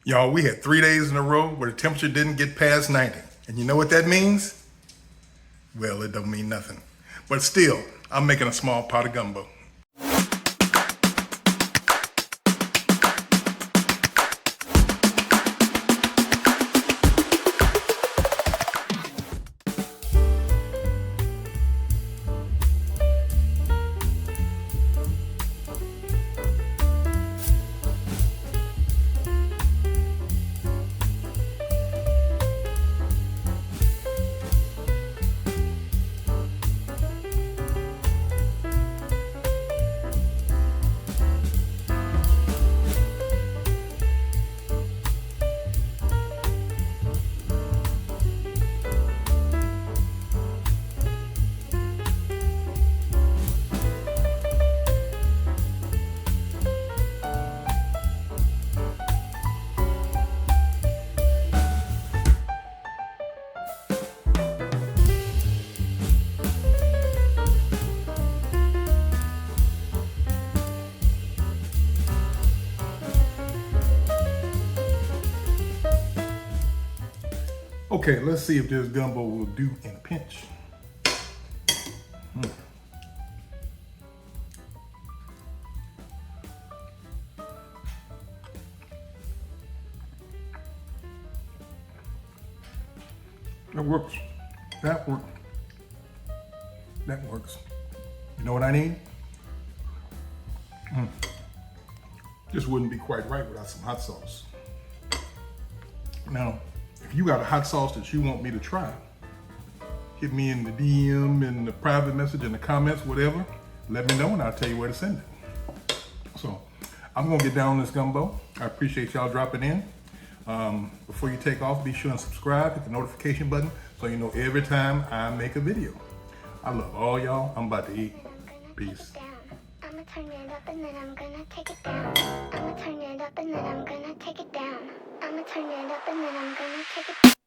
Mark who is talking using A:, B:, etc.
A: Y'all, we had 3 days in a row where the temperature didn't get past 90. And you know what that means? Well, it don't mean nothing. But still, I'm making a small pot of gumbo. Okay, let's see if this gumbo will do in a pinch. That works. That works. That works. You know what I need? This wouldn't be quite right without some hot sauce. Now, if you got a hot sauce that you want me to try, hit me in the DM, in the private message, in the comments, whatever. Let me know and I'll tell you where to send it. So I'm gonna get down on this gumbo. I appreciate y'all dropping in. Before you take off, be sure and subscribe, hit the notification button so you know every time I make a video. I love all y'all. I'm about to eat. Peace.
B: I'm gonna turn it up and then I'm gonna take it down. I'm gonna turn it up and then I'm gonna take it down. I'm gonna turn it up and then I'm gonna take it down.